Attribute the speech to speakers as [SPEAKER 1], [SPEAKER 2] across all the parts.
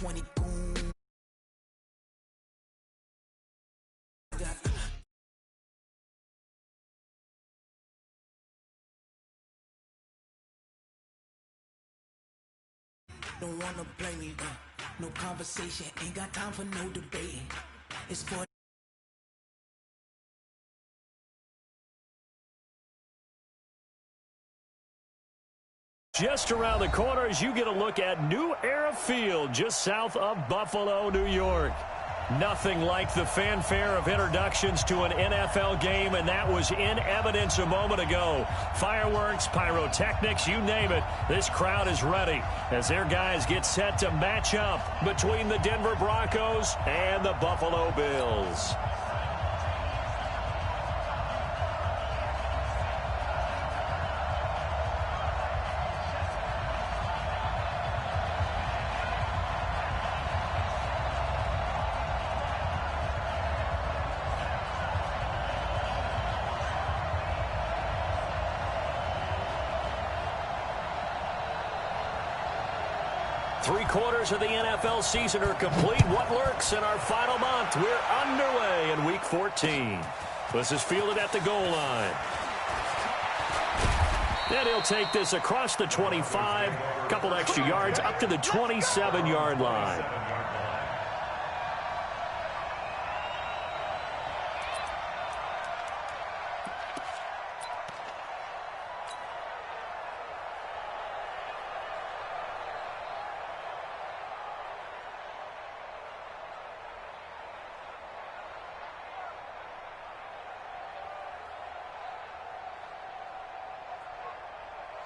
[SPEAKER 1] 20 goons. Don't wanna blame me, no conversation, ain't got time for no debating. It's for
[SPEAKER 2] just around the corner as you get a look at New Era Field, just south of Buffalo, New York. Nothing like the fanfare of introductions to an NFL game, and that was in evidence a moment ago. Fireworks, pyrotechnics, you name it. This crowd is ready as their guys get set to match up between the Denver Broncos and the Buffalo Bills. Three-quarters of the NFL season are complete. What lurks in our final month? We're underway in Week 14. This is fielded at the goal line. And he'll take this across the 25, a couple extra yards, up to the 27-yard line.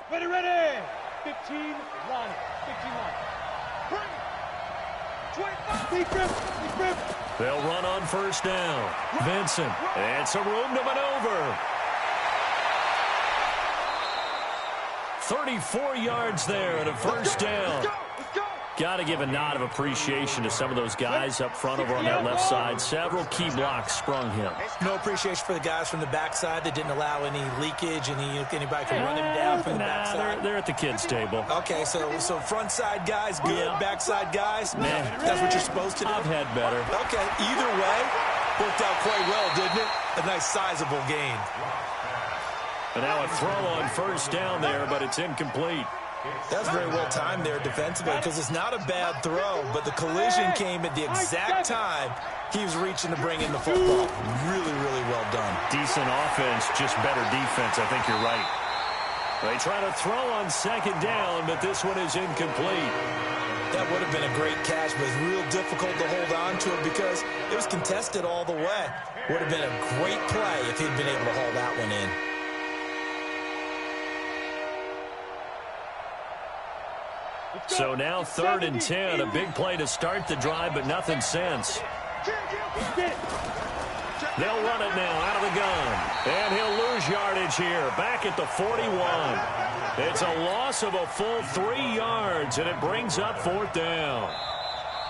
[SPEAKER 3] Ready. 15, line. 15, line. 25. Deep grip.
[SPEAKER 2] They'll run on first down. Vincent, and some room to maneuver. 34 yards there and a first down.
[SPEAKER 3] Let's go.
[SPEAKER 2] Got to give a nod of appreciation to some of those guys up front over on that left side. Several key blocks sprung him.
[SPEAKER 4] No appreciation for the guys from the backside that didn't allow any leakage, anybody can run him down from the backside.
[SPEAKER 2] They're at the kids' table.
[SPEAKER 4] Okay, so front side guys good, backside guys, that's what you're supposed to do?
[SPEAKER 2] I've had better.
[SPEAKER 4] Okay, either way, worked out quite well, didn't it? A nice sizable gain.
[SPEAKER 2] And now a throw on first down there, but it's incomplete.
[SPEAKER 4] That was very well timed there defensively because it's not a bad throw, but the collision came at the exact time he was reaching to bring in the football. Really, really well done.
[SPEAKER 2] Decent offense, just better defense. I think you're right. They try to throw on second down, but this one is incomplete.
[SPEAKER 4] That would have been a great catch, but it's real difficult to hold on to it because it was contested all the way. Would have been a great play if he'd been able to hold that one in.
[SPEAKER 2] So now 3rd and 10, a big play to start the drive, but nothing since. They'll run it now out of the gun, and he'll lose yardage here, back at the 41. It's a loss of a full 3 yards, and it brings up 4th down.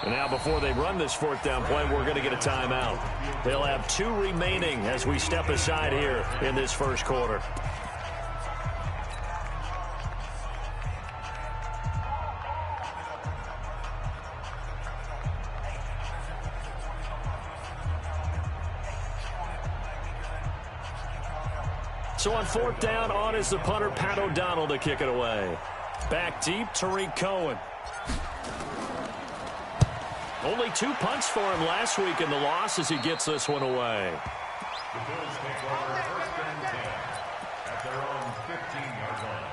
[SPEAKER 2] And now before they run this 4th down play, we're going to get a timeout. They'll have 2 remaining as we step aside here in this first quarter. So on 4th down, on is the punter, Pat O'Donnell, to kick it away. Back deep, Tariq Cohen. Only 2 punts for him last week in the loss as he gets this one away.
[SPEAKER 5] The Bills take over 1st and 10 at their own 15-yard line.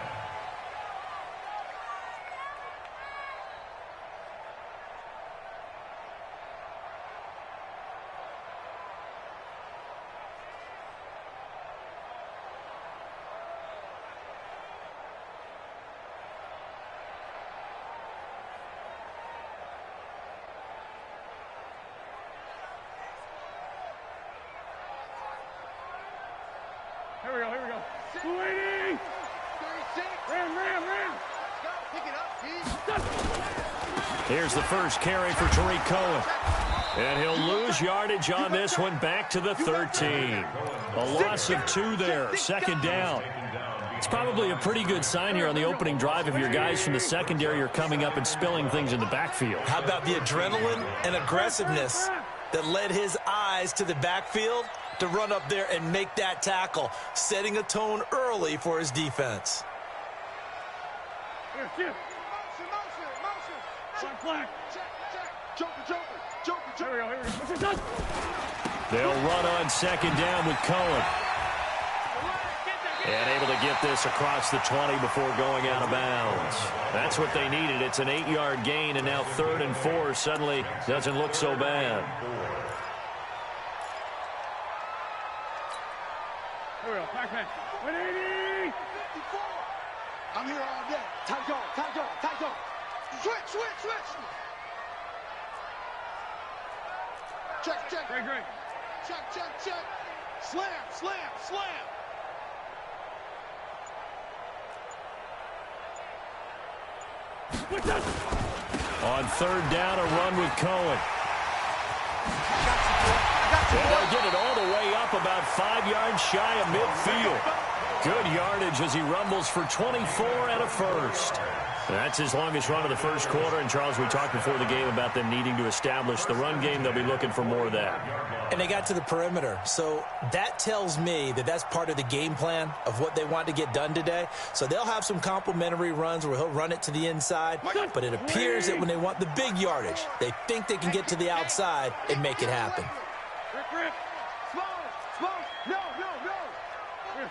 [SPEAKER 3] Here we go. 280. 36. Ram. Go, pick it up,
[SPEAKER 2] Here's the first carry for Tariq Cohen. And he'll lose yardage on this one, back to the 13. A loss of 2 there, 2nd down. It's probably a pretty good sign here on the opening drive if your guys from the secondary are coming up and spilling things in the backfield.
[SPEAKER 4] How about the adrenaline and aggressiveness that led his eyes to the backfield to run up there and make that tackle, setting a tone early for his defense.
[SPEAKER 3] Motion. Flag. Joker. Here we go.
[SPEAKER 2] They'll run on second down with Cohen. And able to get this across the 20 before going out of bounds. That's what they needed. It's an 8-yard gain, and now 3rd and 4 suddenly doesn't look so bad.
[SPEAKER 3] Here we go. Back. 180.
[SPEAKER 6] I'm here all day. Tight guard. Switch. Check.
[SPEAKER 3] Great.
[SPEAKER 6] Check. Slam.
[SPEAKER 2] On 3rd down, a run with Cohen. They'll get it all the way up about 5 yards shy of midfield. Good yardage as he rumbles for 24 and a first. That's his longest run of the first quarter. And, Charles, we talked before the game about them needing to establish the run game. They'll be looking for more of that.
[SPEAKER 4] And they got to the perimeter. So that tells me that that's part of the game plan of what they want to get done today. So they'll have some complementary runs where he'll run it to the inside. But it appears that when they want the big yardage, they think they can get to the outside and make it happen.
[SPEAKER 3] Rip. Slow. No.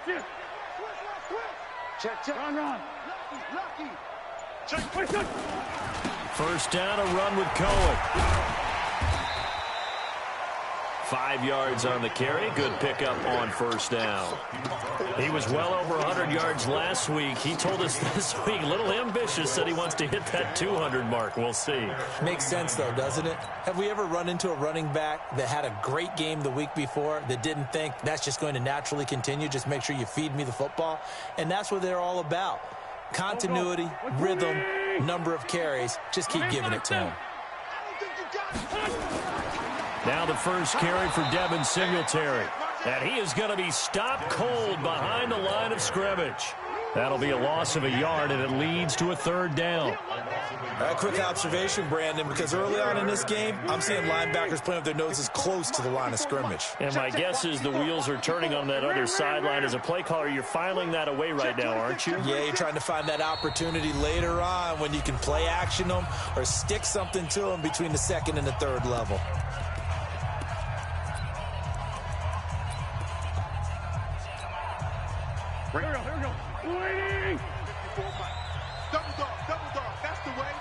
[SPEAKER 3] Switch.
[SPEAKER 6] Check.
[SPEAKER 3] Run.
[SPEAKER 6] Lucky.
[SPEAKER 3] Check.
[SPEAKER 2] First down, a run with Cohen. 5 yards on the carry. Good pickup on first down. He was well over 100 yards last week. He told us this week, a little ambitious, said he wants to hit that 200 mark. We'll see.
[SPEAKER 4] Makes sense, though, doesn't it? Have we ever run into a running back that had a great game the week before that didn't think that's just going to naturally continue? Just make sure you feed me the football. And that's what they're all about. Continuity, rhythm, number of carries. Just keep giving it to him.
[SPEAKER 2] Now the first carry for Devin Singletary. And he is going to be stopped cold behind the line of scrimmage. That'll be a loss of a yard, and it leads to a 3rd down.
[SPEAKER 4] All right, quick observation, Brandon, because early on in this game, I'm seeing linebackers playing with their noses close to the line of scrimmage.
[SPEAKER 2] And my guess is the wheels are turning on that other sideline. As a play caller, you're filing that away right now, aren't you?
[SPEAKER 4] Yeah, you're trying to find that opportunity later on when you can play action them or stick something to them between the 2nd and the 3rd level.
[SPEAKER 3] Here we go. Waiting.
[SPEAKER 6] Double dog. That's the way.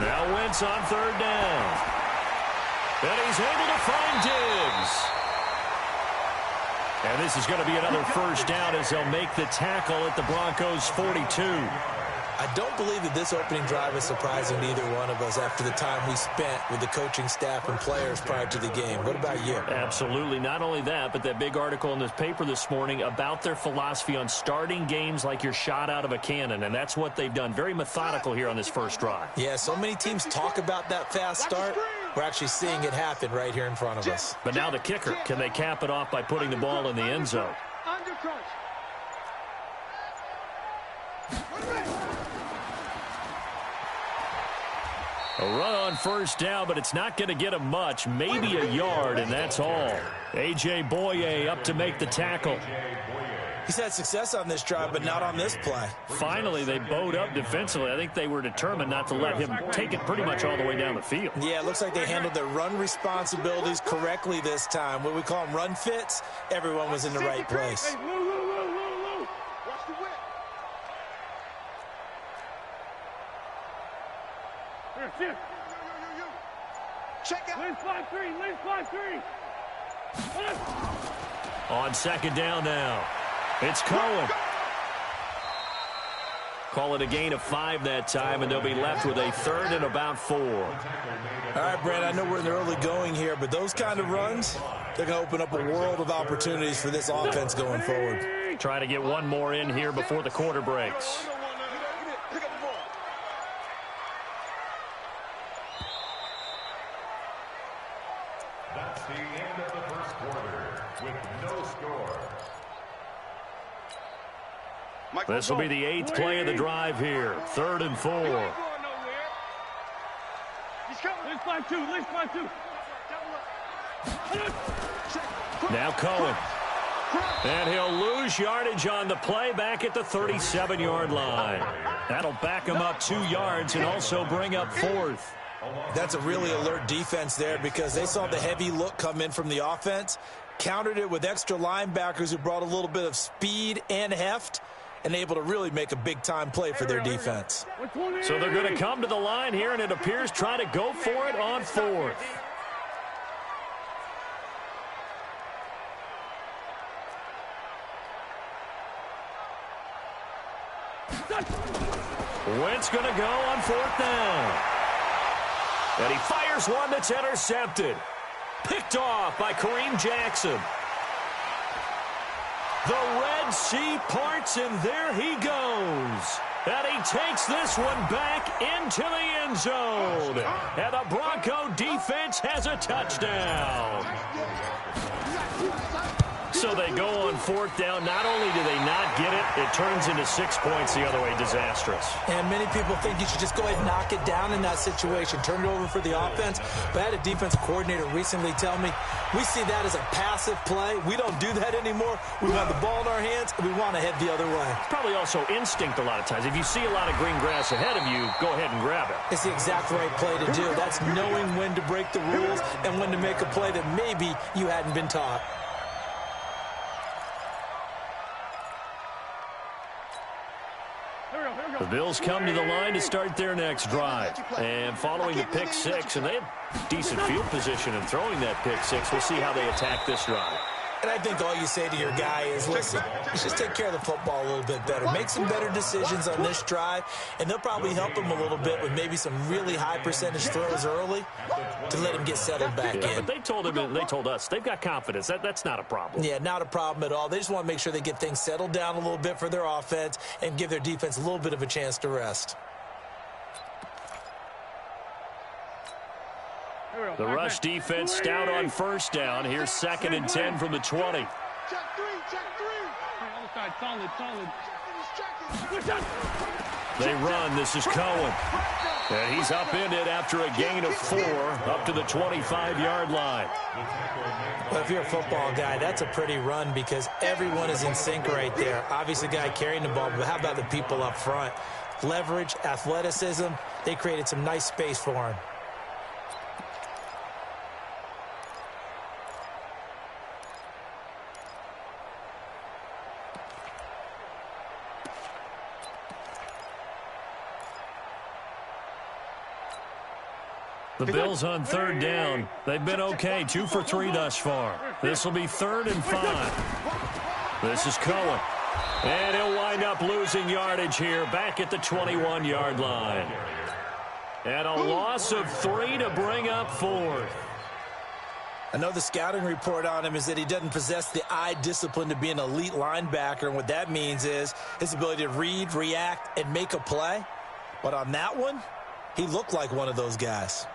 [SPEAKER 2] Now Wentz on 3rd down. And he's able to find Diggs. And this is going to be another first down as they'll make the tackle at the Broncos' 42.
[SPEAKER 4] I don't believe that this opening drive is surprising to either one of us after the time we spent with the coaching staff and players prior to the game. What about you?
[SPEAKER 2] Absolutely. Not only that, but that big article in this paper this morning about their philosophy on starting games like you're shot out of a cannon, and that's what they've done. Very methodical here on this first drive.
[SPEAKER 4] Yeah, so many teams talk about that fast start. We're actually seeing it happen right here in front of us.
[SPEAKER 2] But now the kicker. Can they cap it off by putting the ball in the end zone? A run on first down, but it's not going to get him much. Maybe a yard, and that's all. A.J. Boye up to make the tackle.
[SPEAKER 4] He's had success on this drive, but not on this play.
[SPEAKER 2] Finally, they bowed up defensively. I think they were determined not to let him take it pretty much all the way down the field.
[SPEAKER 4] Yeah, it looks like they handled their run responsibilities correctly this time. What we call them run fits, everyone was in the right place.
[SPEAKER 3] Hey, Lou.
[SPEAKER 6] Watch the whip.
[SPEAKER 3] Here.
[SPEAKER 6] Check out.
[SPEAKER 3] Lynch 5-3.
[SPEAKER 2] On second down now, it's Cohen. Call it a gain of 5 that time, and they'll be left with a 3rd and about 4.
[SPEAKER 4] All right, Brent, I know we're in the early going here, but those kind of runs, they're going to open up a world of opportunities for this offense going forward.
[SPEAKER 2] Try to get one more in here before the quarter breaks.
[SPEAKER 5] That's the end of the first quarter with no score.
[SPEAKER 2] This will be the 8th play of the drive here. 3rd and 4.
[SPEAKER 3] Let's fly two. Let's fly two.
[SPEAKER 2] Now Cohen. And he'll lose yardage on the play back at the 37-yard line. That'll back him up 2 yards and also bring up 4th.
[SPEAKER 4] That's a really alert defense there because they saw the heavy look come in from the offense, countered it with extra linebackers who brought a little bit of speed and heft, and able to really make a big-time play for their defense.
[SPEAKER 2] So they're going to come to the line here, and it appears try to go for it on 4th. Wentz going to go on 4th down. And he fires one that's intercepted. Picked off by Kareem Jackson. The Red Sea parts, and there he goes. And he takes this one back into the end zone. And the Bronco defense has a touchdown. So they go on 4th down. Not only do they not get it, it turns into 6 points the other way. Disastrous.
[SPEAKER 4] And many people think you should just go ahead and knock it down in that situation. Turn it over for the offense. But I had a defensive coordinator recently tell me, we see that as a passive play. We don't do that anymore. We want the ball in our hands, and we want to head the other way.
[SPEAKER 2] It's probably also instinct a lot of times. If you see a lot of green grass ahead of you, go ahead and grab it.
[SPEAKER 4] It's the exact right play to do. That's knowing when to break the rules and when to make a play that maybe you hadn't been taught.
[SPEAKER 2] The Bills come to the line to start their next drive. And following the pick 6, and they had decent field position in throwing that pick 6. We'll see how they attack this drive.
[SPEAKER 4] And I think all you say to your guy is, listen, let's just take care of the football a little bit better. Make some better decisions on this drive, and they'll probably help him a little bit with maybe some really high percentage throws early to let him get settled back in.
[SPEAKER 2] But they told him, they told us, they've got confidence. That's not a problem.
[SPEAKER 4] Yeah, not a problem at all. They just want to make sure they get things settled down a little bit for their offense and give their defense a little bit of a chance to rest.
[SPEAKER 2] The rush defense stout on 1st down. Here's 2nd and 10 from the 20.
[SPEAKER 6] Check three.
[SPEAKER 3] Solid.
[SPEAKER 2] They run. This is Cohen. And he's upended after a gain of 4 up to the 25-yard line.
[SPEAKER 4] Well, if you're a football guy, that's a pretty run because everyone is in sync right there. Obviously, the guy carrying the ball, but how about the people up front? Leverage, athleticism, they created some nice space for him.
[SPEAKER 2] The Bills on 3rd down. They've been okay, 2 for 3 thus far. This will be 3rd and 5. This is Cohen. And he'll wind up losing yardage here back at the 21-yard line. And a loss of 3 to bring up 4th.
[SPEAKER 4] I know the scouting report on him is that he doesn't possess the eye discipline to be an elite linebacker, and what that means is his ability to read, react, and make a play. But on that one, he looked like one of those guys.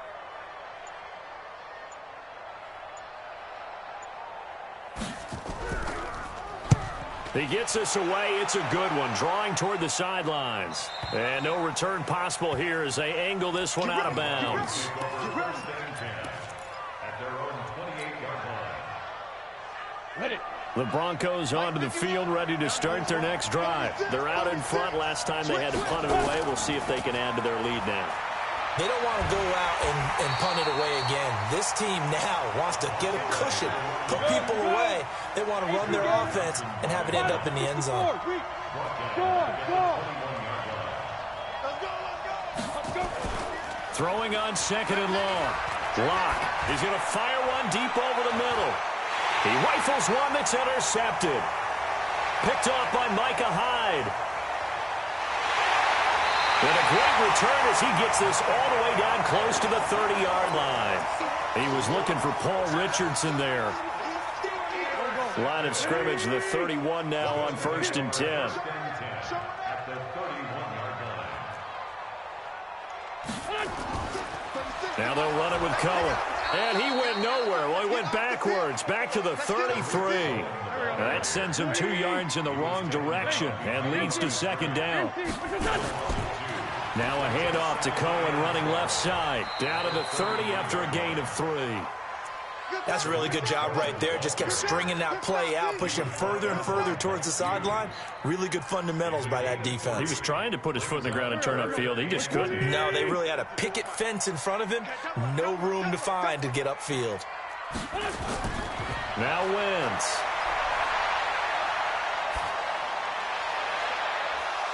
[SPEAKER 2] He gets this away. It's a good one, drawing toward the sidelines. And no return possible here as they angle this one out of bounds. The Broncos onto the field, ready to start their next drive. They're out in front. Last time they had to punt it away. We'll see if they can add to their lead now.
[SPEAKER 4] They don't want to go out and punt it away again. This team now wants to get a cushion, put people away. They want to run their offense and have it end up in the end zone.
[SPEAKER 2] Throwing on 2nd and long. Locke is going to fire one deep over the middle. He rifles one that's intercepted. Picked off by Micah Hyde. And a great return as he gets this all the way down close to the 30-yard line. He was looking for Paul Richardson there. Line of scrimmage, the 31 now on 1st and 10. Now they'll run it with Cohen. And he went no nowhere. Well, he went backwards, back to the 33. That sends him 2 yards in the wrong direction and leads to second down. Now a handoff to Cohen running left side. Down to the 30 after a gain of 3.
[SPEAKER 4] That's a really good job right there. Just kept stringing that play out, pushing further and further towards the sideline. Really good fundamentals by that defense.
[SPEAKER 2] He was trying to put his foot in the ground and turn upfield. He just couldn't.
[SPEAKER 4] No, they really had a picket fence in front of him. No room to find to get upfield.
[SPEAKER 2] Now Wentz.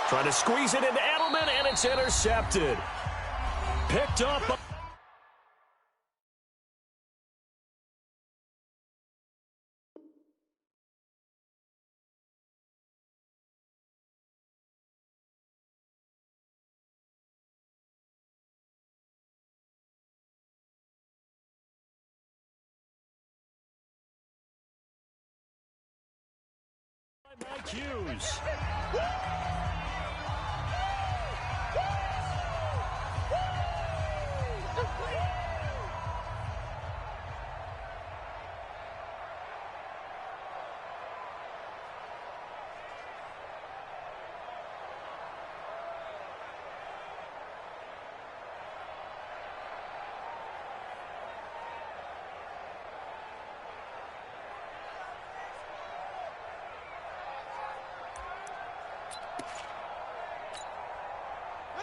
[SPEAKER 2] Trying to squeeze it into Edelman, and it's intercepted. Picked up. Mike Hughes.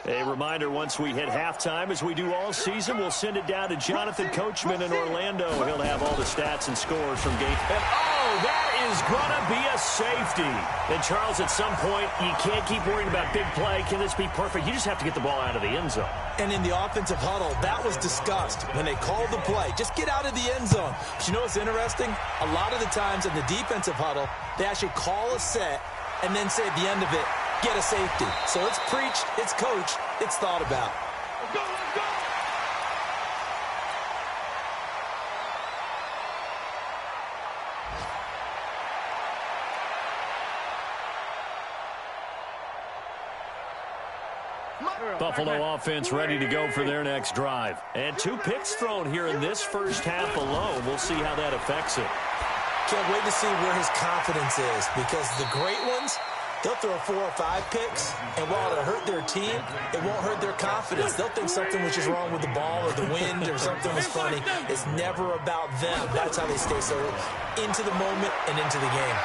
[SPEAKER 2] A reminder, once we hit halftime, as we do all season, we'll send it down to Jonathan Coachman in Orlando. He'll have all the stats and scores from game. And, oh, that is going to be a safety. And, Charles, at some point, you can't keep worrying about big play. Can this be perfect? You just have to get the ball out of the end zone.
[SPEAKER 4] And in the offensive huddle, that was discussed when they called the play. Just get out of the end zone. But you know what's interesting? A lot of the times in the defensive huddle, they actually call a set and then say at the end of it, get a safety. So it's preached, it's coached, it's thought about.
[SPEAKER 3] Let's go, let's go!
[SPEAKER 2] Buffalo offense ready to go for their next drive. And 2 picks thrown here in this first half alone. We'll see how that affects it.
[SPEAKER 4] Can't wait to see where his confidence is, because the great ones, they'll throw 4 or 5 picks, and while it'll hurt their team, it won't hurt their confidence. They'll think something was just wrong with the ball or the wind or something was funny. It's never about them. That's how they stay so into the moment and into the game.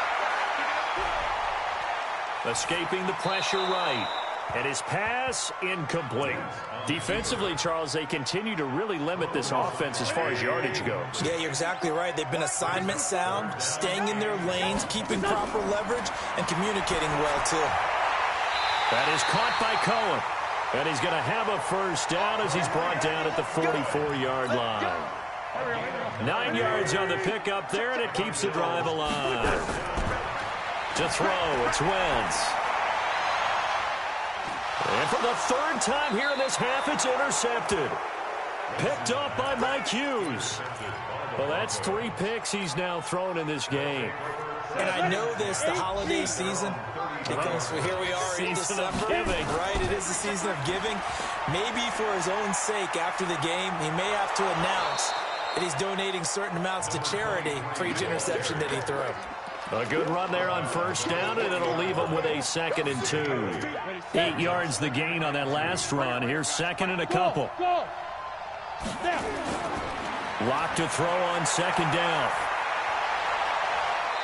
[SPEAKER 2] Escaping the pressure right. And his pass incomplete. Defensively, Charles, they continue to really limit this offense as far as yardage goes.
[SPEAKER 4] Yeah, you're exactly right. They've been assignment sound, staying in their lanes, keeping proper leverage, and communicating well, too.
[SPEAKER 2] That is caught by Cohen. And he's going to have a first down as he's brought down at the 44-yard line. 9 yards on the pickup there, and it keeps the drive alive. To throw, it's Wentz. And for the 3rd time here in this half, it's intercepted. Picked up by Mike Hughes. Well, that's 3 picks he's now thrown in this game.
[SPEAKER 4] And I know this, the holiday season, because here we are in December, right? It is the season of giving. Maybe for his own sake, after the game, he may have to announce that he's donating certain amounts to charity for each interception that he threw.
[SPEAKER 2] A good run there on first down, and it'll leave him with a 2nd and 2. 8 yards the gain on that last run. Here's 2nd and a couple. Lock to throw on 2nd down.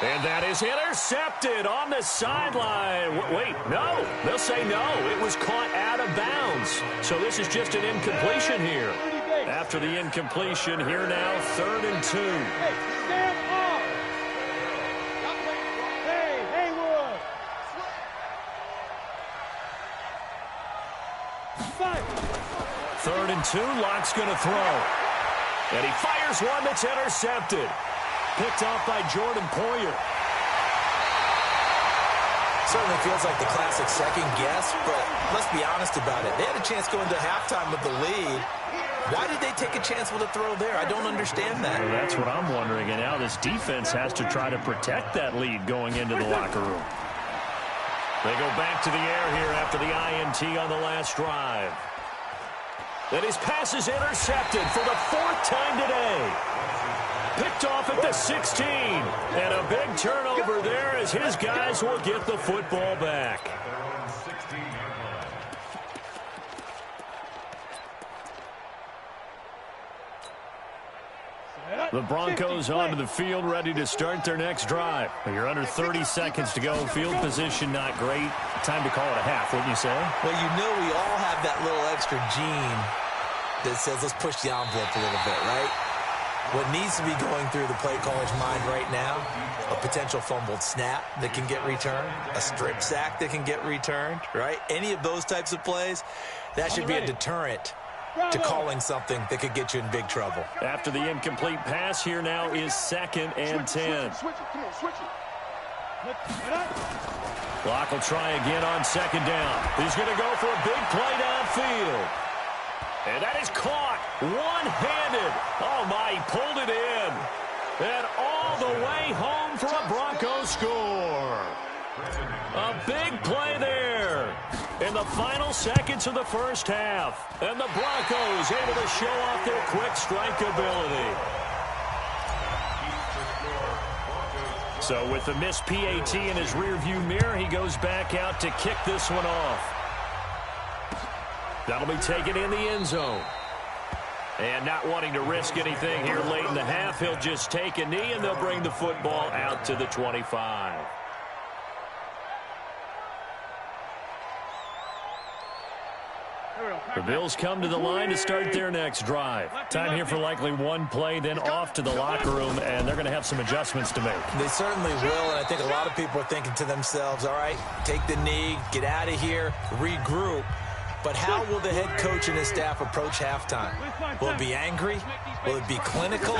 [SPEAKER 2] And that is intercepted on the sideline. Wait, no. They'll say no. It was caught out of bounds. So this is just an incompletion here. After the incompletion, here now, 3rd and 2.
[SPEAKER 3] Hey, stand up! Hey, Haywood!
[SPEAKER 2] 3rd and 2, Lock's going to throw. And he fires one that's intercepted. Picked off by Jordan Poyer.
[SPEAKER 4] Certainly feels like the classic second guess, but let's be honest about it. They had a chance going to halftime with the lead. Why did they take a chance with a throw there? I don't understand that.
[SPEAKER 2] Well, that's what I'm wondering. And now this defense has to try to protect that lead going into the locker room. They go back to the air here after the INT on the last drive. And his pass is intercepted for the 4th time today. Picked off at the 16. And a big turnover there as his guys will get the football back. The Broncos onto the field, ready to start their next drive. You're under 30 seconds to go. Field position not great. Time to call it a half, wouldn't you say?
[SPEAKER 4] Well, you know we all have that little extra gene that says let's push the envelope a little bit, right? What needs to be going through the play caller's mind right now, a potential fumbled snap that can get returned, a strip sack that can get returned, right? Any of those types of plays, that should be a deterrent to calling something that could get you in big trouble.
[SPEAKER 2] After the incomplete pass, here now is 2nd and 10. Locke will try again on 2nd down. He's going to go for a big play downfield. And that is caught one-handed. Oh, my, he pulled it in. And all the way home for a Broncos score. A big play there in the final seconds of the first half. And the Broncos able to show off their quick strike ability. So with the missed PAT in his rearview mirror, he goes back out to kick this one off. That'll be taken in the end zone. And not wanting to risk anything here late in the half, he'll just take a knee, and they'll bring the football out to the 25. The Bills come to the line to start their next drive. Time here for likely one play, then off to the locker room, and they're going to have some adjustments to make.
[SPEAKER 4] They certainly will, and I think a lot of people are thinking to themselves, all right, take the knee, get out of here, regroup. But how will the head coach and his staff approach halftime? Will it be angry? Will it be clinical?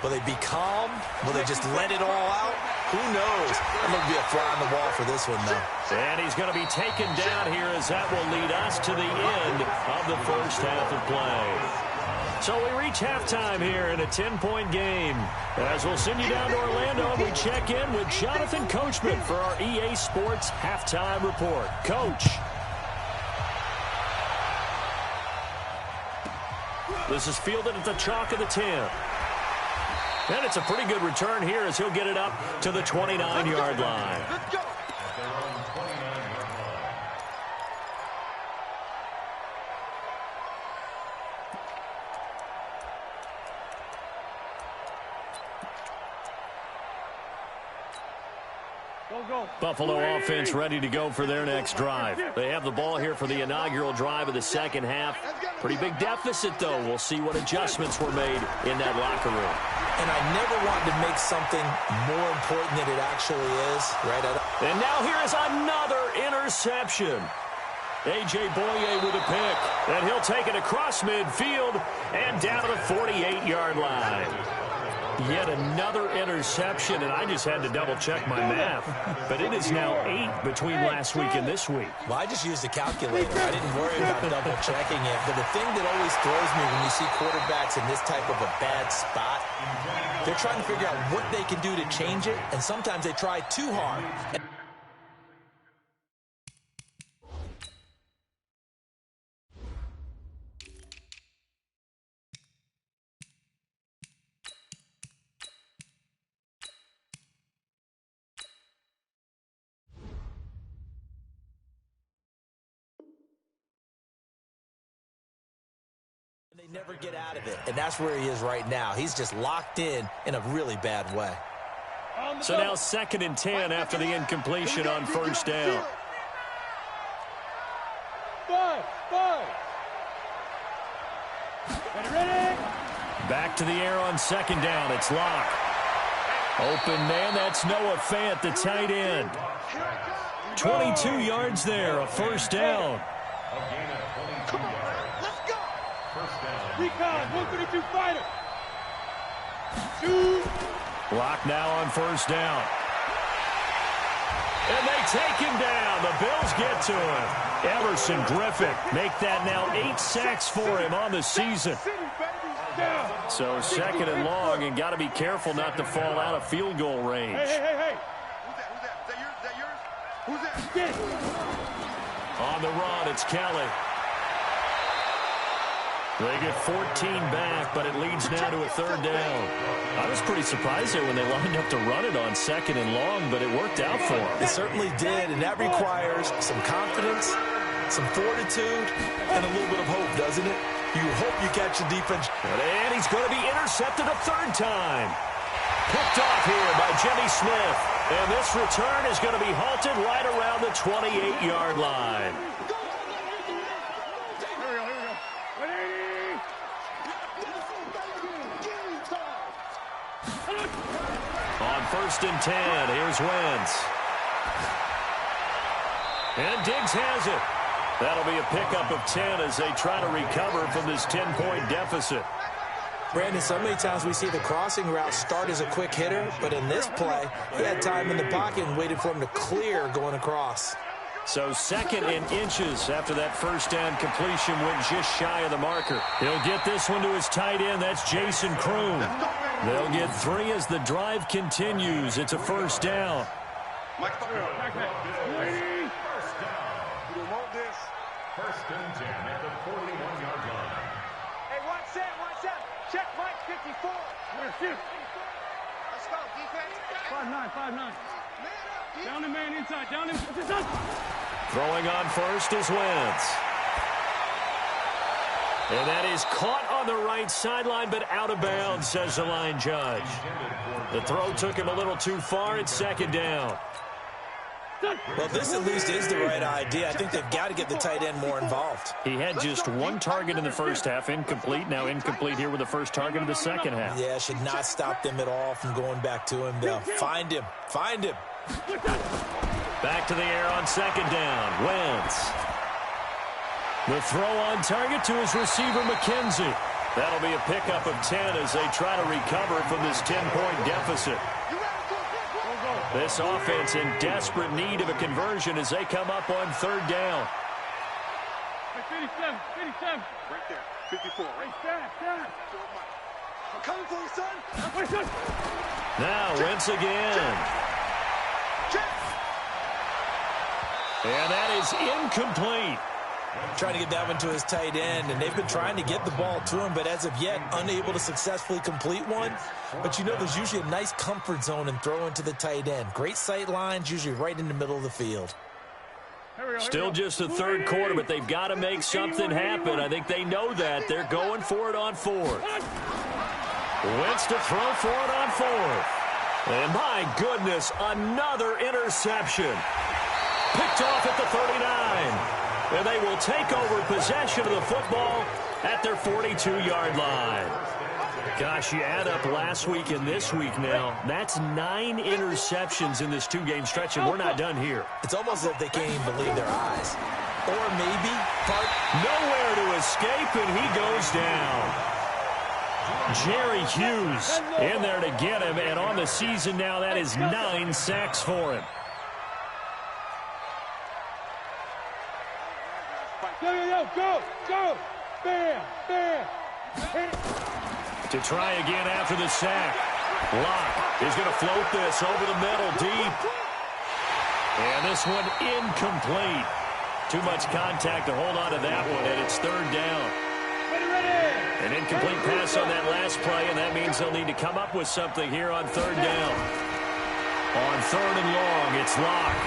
[SPEAKER 4] Will they be calm? Will they just let it all out? Who knows? I'm going to be a fly on the wall for this one, though.
[SPEAKER 2] And he's going to be taken down here as that will lead us to the end of the first half of play. So we reach halftime here in a 10-point game. As we'll send you down to Orlando, we check in with Jonathan Coachman for our EA Sports Halftime Report. Coach. This is fielded at the chalk of the 10. And it's a pretty good return here as he'll get it up to the 29-yard line.
[SPEAKER 6] Let's go.
[SPEAKER 2] Buffalo offense ready to go for their next drive. They have the ball here for the inaugural drive of the second half. Pretty big deficit, though. We'll see what adjustments were made in that locker room.
[SPEAKER 4] And I never wanted to make something more important than it actually is, right?
[SPEAKER 2] And now here is another interception. A.J. Boye with a pick. And he'll take it across midfield and down to the 48-yard line. Yet another interception, and I just had to double-check my math. But it is now 8 between last week and this week.
[SPEAKER 4] Well, I just used a calculator. I didn't worry about double-checking it. But the thing that always throws me when you see quarterbacks in this type of a bad spot, they're trying to figure out what they can do to change it, and sometimes they try too hard. They never get out of it, and that's where he is right now. He's just locked in a really bad way.
[SPEAKER 2] So now 2nd and 10 after the incompletion on first down.
[SPEAKER 3] Ready?
[SPEAKER 2] Back to the air on 2nd down. It's Locke. Open man, that's Noah Fant, the tight end. 22 yards there, a first down.
[SPEAKER 6] Come on, let's go.
[SPEAKER 3] Recon, 132 fighter. Shoot.
[SPEAKER 2] Locke now on first down. And they take him down. The Bills get to him. Everson Griffin make that now 8 sacks for him on the season. So 2nd and long, and got to be careful not to fall out of field goal range.
[SPEAKER 3] Hey.
[SPEAKER 6] Who's that? Is that yours?
[SPEAKER 3] Who's that?
[SPEAKER 2] On the run, it's Kelly. They get 14 back, but it leads now to a third down. I was pretty surprised there when they lined up to run it on second and long, but it worked out for them.
[SPEAKER 4] It certainly did, and that requires some confidence, some fortitude, and a little bit of hope, doesn't it? You hope you catch the defense.
[SPEAKER 2] And he's going to be intercepted a third time. Picked off here by Jimmy Smith. And this return is going to be halted right around the 28-yard line. On 1st and 10, here's Wentz. And Diggs has it. That'll be a pickup of 10 as they try to recover from this 10-point deficit.
[SPEAKER 4] Brandon, so many times we see the crossing route start as a quick hitter, but in this play, he had time in the pocket and waited for him to clear going across.
[SPEAKER 2] So 2nd and inches after that first down completion went just shy of the marker. He'll get this one to his tight end. That's Jason Kroon. They'll get 3 as the drive continues. It's a first down.
[SPEAKER 5] First and 10 at the 41-yard line.
[SPEAKER 3] Hey, watch that. Check Mike 54. Let's go, defense. 5-9. Down the man inside.
[SPEAKER 2] Throwing on first is Wentz. And that is caught on the right sideline, but out of bounds, says the line judge. The throw took him a little too far. It's 2nd down.
[SPEAKER 4] Well, this at least is the right idea. I think they've got to get the tight end more involved.
[SPEAKER 2] He had just 1 target in the first half, incomplete. Now incomplete here with the first target of the second half.
[SPEAKER 4] Yeah, should not stop them at all from going back to him, though. Find him.
[SPEAKER 2] Back to the air on 2nd down. Wentz. The throw on target to his receiver, McKenzie. That'll be a pickup of 10 as they try to recover from this 10-point deficit. This offense in desperate need of a conversion as they come up on 3rd down.
[SPEAKER 3] 57. Right there. 54. Right there. I'm coming for you, son.
[SPEAKER 2] Now Wentz again. And that is incomplete.
[SPEAKER 4] Trying to get that one to his tight end, and they've been trying to get the ball to him, but as of yet, unable to successfully complete one. But you know there's usually a nice comfort zone in throwing to the tight end. Great sight lines, usually right in the middle of the field.
[SPEAKER 2] Still just the 3rd quarter, but they've got to make something happen. I think they know that. They're going for it on 4th. Wentz to throw for it on 4th. And my goodness, another interception. Picked off at the 39. And they will take over possession of the football at their 42-yard line. Gosh, you add up last week and this week now, that's 9 interceptions in this 2-game stretch, and we're not done here.
[SPEAKER 4] It's almost as if they can't even believe their eyes. Or maybe
[SPEAKER 2] nowhere to escape, and he goes down. Jerry Hughes in there to get him, and on the season now, that is 9 sacks for him.
[SPEAKER 3] Go! Bam!
[SPEAKER 2] To try again after the sack. Locke is going to float this over the middle deep. And this one incomplete. Too much contact to hold on to that one, and it's 3rd down. An incomplete pass on that last play, and that means they'll need to come up with something here on 3rd down. On 3rd and long, it's Locke.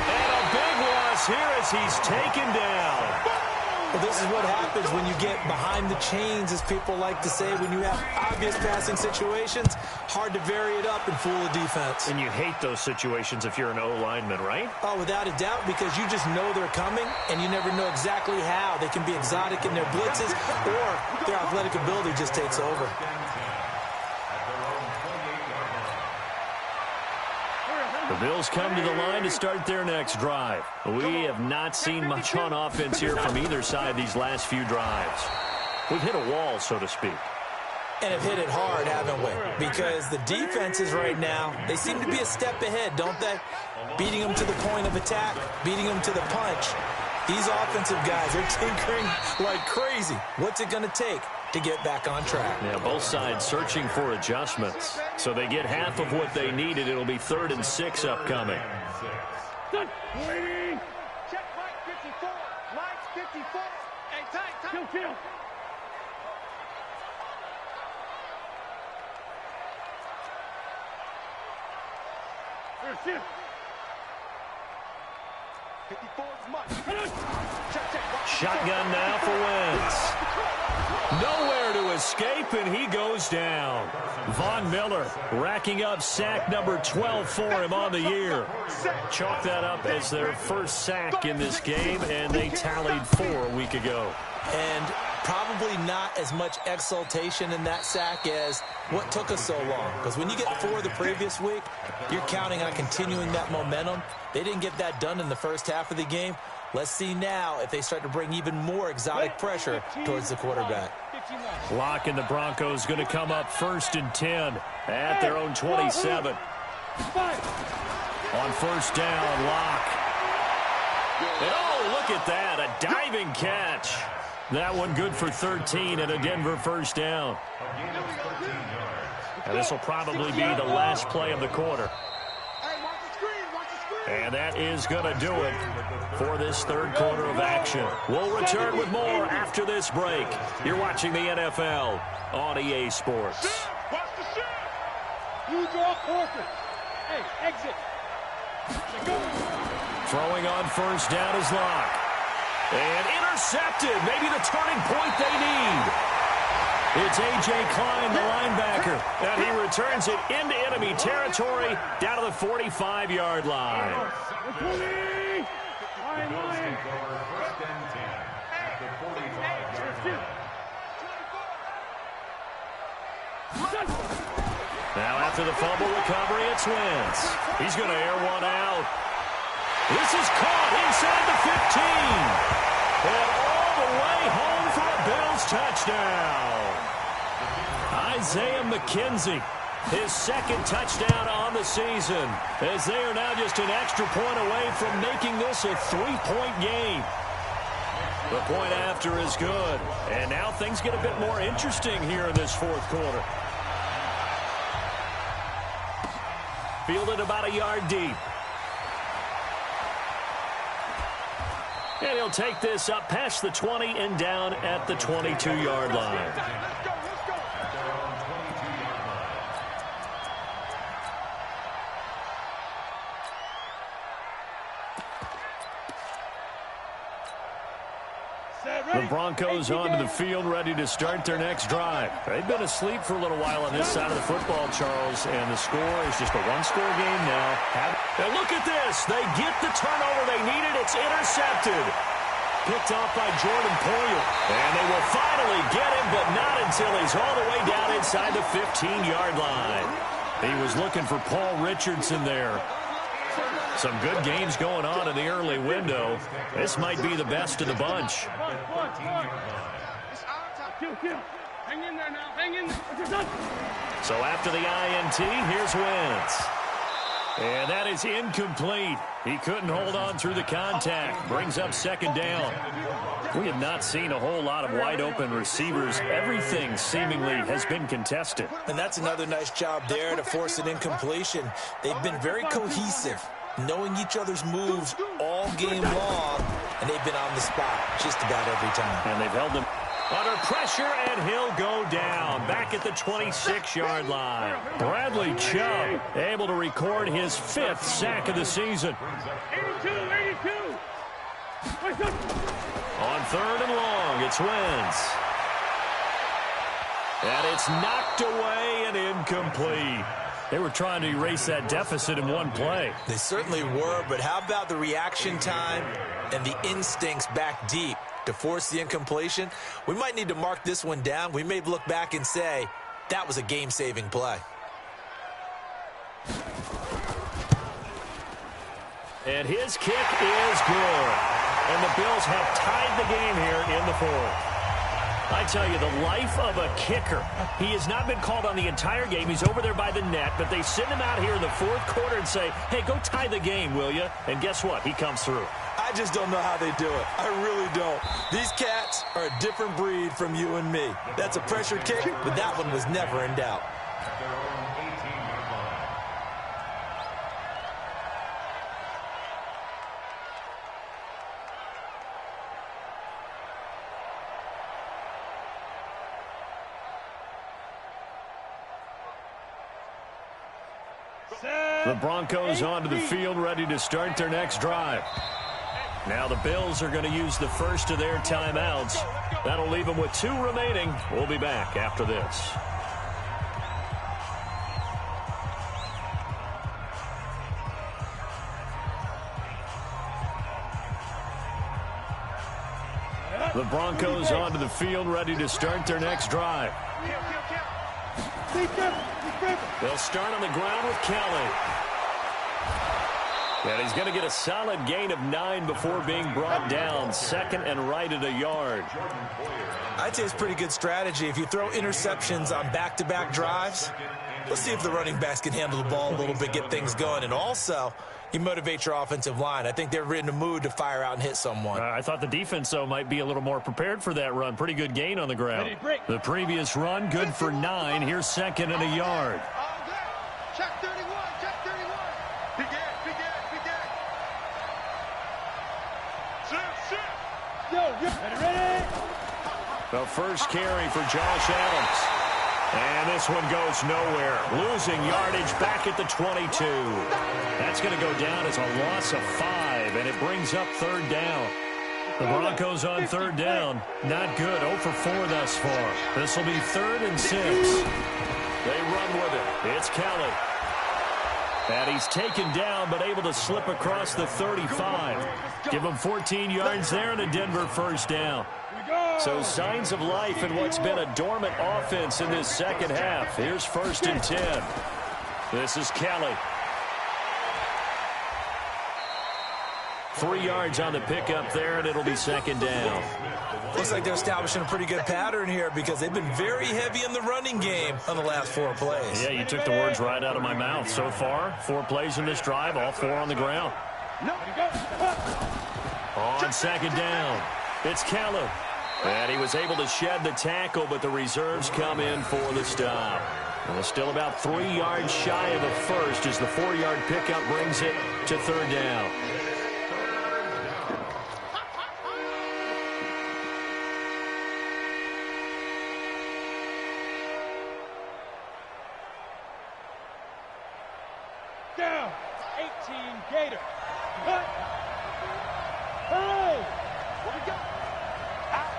[SPEAKER 2] And a big loss here as he's taken down.
[SPEAKER 4] Well, this is what happens when you get behind the chains, as people like to say. When you have obvious passing situations, hard to vary it up and fool a defense.
[SPEAKER 2] And you hate those situations if you're an O-lineman, right?
[SPEAKER 4] Oh, without a doubt, because you just know they're coming, and you never know exactly how. They can be exotic in their blitzes, or their athletic ability just takes over.
[SPEAKER 2] The Bills come to the line to start their next drive. We have not seen much on offense here from either side these last few drives. We've hit a wall, so to speak.
[SPEAKER 4] And have hit it hard, haven't we? Because the defenses right now, they seem to be a step ahead, don't they? Beating them to the point of attack, beating them to the punch. These offensive guys are tinkering like crazy. What's it going to take to get back on track?
[SPEAKER 2] Yeah, both sides searching for adjustments. So they get half of what they needed. It'll be 3rd and 6 upcoming.
[SPEAKER 3] Check Mike 54. Mike 54. Hey, tight.
[SPEAKER 6] Kill.
[SPEAKER 2] Shotgun now for Wentz. Nowhere to escape, and he goes down. Von Miller racking up sack number 12 for him on the year. Chalk that up as their first sack in this game, and they tallied 4 a week ago.
[SPEAKER 4] And probably not as much exultation in that sack as what took us so long. Because when you get 4 the previous week, you're counting on continuing that momentum. They didn't get that done in the first half of the game. Let's see now if they start to bring even more exotic pressure towards the quarterback.
[SPEAKER 2] Locke and the Broncos going to come up 1st and 10 at their own 27. On first down, Locke. And oh, look at that, a diving catch. That one good for 13 and a Denver first down. And this will probably be the last play of the quarter. And that is going to do it for this third quarter of action. We'll return with more after this break. You're watching the NFL on EA Sports.
[SPEAKER 7] Hey, exit.
[SPEAKER 2] Throwing on first down is Locke. And intercepted. Maybe the turning point they need. It's A.J. Klein, the linebacker, and he returns it into enemy territory down to the 45-yard line. Now after the fumble recovery, it's Wentz. He's going to air one out. This is caught inside the 15. And all the way home for a Bills touchdown. Isaiah McKenzie, his second touchdown on the season, as they are now just an extra point away from making this a 3-point game. The point after is good, and now things get a bit more interesting here in this fourth quarter. Fielded about a yard deep. And he'll take this up past the 20 and down at the 22-yard line. The Broncos onto the field, ready to start their next drive. They've been asleep for a little while on this side of the football, Charles, and the score is just a one-score game now. And look at this. They get the turnover they needed. It's intercepted. Picked off by Jordan Poyer. And they will finally get him, but not until he's all the way down inside the 15-yard line. He was looking for Paul Richardson there. Some good games going on in the early window. This might be the best of the bunch.
[SPEAKER 7] Hang in there now. Hang in there.
[SPEAKER 2] So after the INT, here's Wentz. And that is incomplete. He couldn't hold on through the contact. Brings up second down. We have not seen a whole lot of wide-open receivers. Everything seemingly has been contested.
[SPEAKER 4] And that's another nice job there to force an incompletion. They've been very cohesive, knowing each other's moves all game long, and they've been on the spot just about every time.
[SPEAKER 2] And they've held them under pressure, and he'll go down back at the 26-yard line. Bradley Chubb able to record his 5th sack of the season.
[SPEAKER 7] 82.
[SPEAKER 2] On third and long, it's Wentz. And it's knocked away and incomplete. They were trying to erase that deficit in one play.
[SPEAKER 4] They certainly were, but how about the reaction time and the instincts back deep to force the incompletion? We might need to mark this one down. We may look back and say, that was a game-saving play.
[SPEAKER 2] And his kick is good. And the Bills have tied the game here in the fourth. I tell you, the life of a kicker. He has not been called on the entire game. He's over there by the net, but they send him out here in the fourth quarter and say, hey, go tie the game, will you? And guess what? He comes through.
[SPEAKER 4] I just don't know how they do it. I really don't. These cats are a different breed from you and me. That's a pressure kick, but that one was never in doubt.
[SPEAKER 2] The Broncos onto the field, ready to start their next drive. Now the Bills are going to use the first of their timeouts. That'll leave them with 2 remaining. We'll be back after this. The Broncos onto the field, ready to start their next drive. They'll start on the ground with Kelly. And he's going to get a solid gain of 9 before being brought down. Second and right at a yard.
[SPEAKER 4] I'd say it's pretty good strategy. If you throw interceptions on back-to-back drives, let's see if the running backs can handle the ball a little bit, get things going. And also, you motivate your offensive line. I think they're in the mood to fire out and hit someone.
[SPEAKER 2] I thought the defense, though, might be a little more prepared for that run. Pretty good gain on the ground. The previous run, good for 9. Here's second and a yard.
[SPEAKER 6] Check 31, check 31. Big air. Sit.
[SPEAKER 7] Yo, ready?
[SPEAKER 2] The first carry for Josh Adams. And this one goes nowhere. Losing yardage back at the 22. That's going to go down as a loss of 5, and it brings up third down. The Broncos on third down. Not good. 0 for 4 thus far. This will be 3rd and 6. They run with it. It's Kelly. And he's taken down, but able to slip across the 35. Give him 14 yards there and a Denver first down. So signs of life in what's been a dormant offense in this second half. Here's 1st and 10. This is Kelly. 3 yards on the pickup there, and it'll be 2nd down.
[SPEAKER 4] Looks like they're establishing a pretty good pattern here because they've been very heavy in the running game on the last 4 plays.
[SPEAKER 2] Yeah, you took the words right out of my mouth. So far, 4 plays in this drive, all 4 on the ground. On 2nd down, it's Kelly. And he was able to shed the tackle, but the reserves come in for the stop. And still about 3 yards shy of a first as the 4-yard pickup brings it to 3rd down.
[SPEAKER 7] Down. 18 Gator. Cut. Hurry.
[SPEAKER 6] Where we go? Out.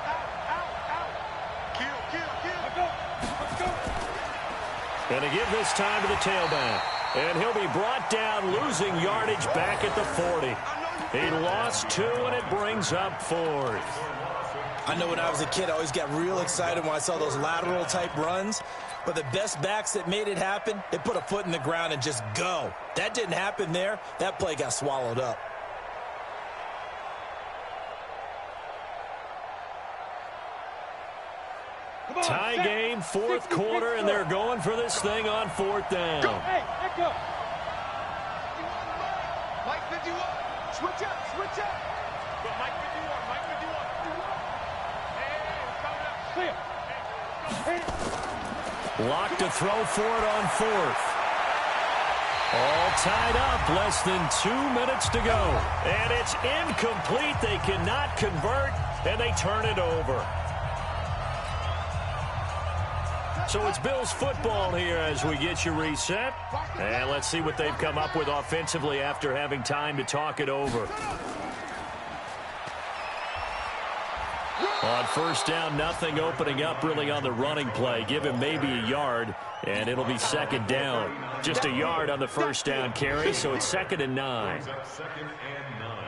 [SPEAKER 6] Kill.
[SPEAKER 7] Let's go.
[SPEAKER 2] And to give this time to the tailback. And he'll be brought down, losing yardage back at the 40. He lost 2, and it brings up 4th.
[SPEAKER 4] I know when I was a kid, I always got real excited when I saw those lateral-type runs. But the best backs that made it happen, they put a foot in the ground and just go. That didn't happen there. That play got swallowed up.
[SPEAKER 2] Tie game, 4th quarter, and they're going for this thing on 4th down.
[SPEAKER 7] Hey, let go.
[SPEAKER 6] Mike 51. Switch up. But Mike 51. Hey,
[SPEAKER 7] Clear. Hey.
[SPEAKER 2] Locked to throw for it on 4th. All tied up, less than 2 minutes to go. And it's incomplete. They cannot convert, and they turn it over. So it's Bills football here as we get you reset. And let's see what they've come up with offensively after having time to talk it over. On 1st down, nothing opening up really on the running play. Give him maybe a yard, and it'll be 2nd down. Just a yard on the 1st down carry, so it's 2nd and 9.
[SPEAKER 5] 2nd and 9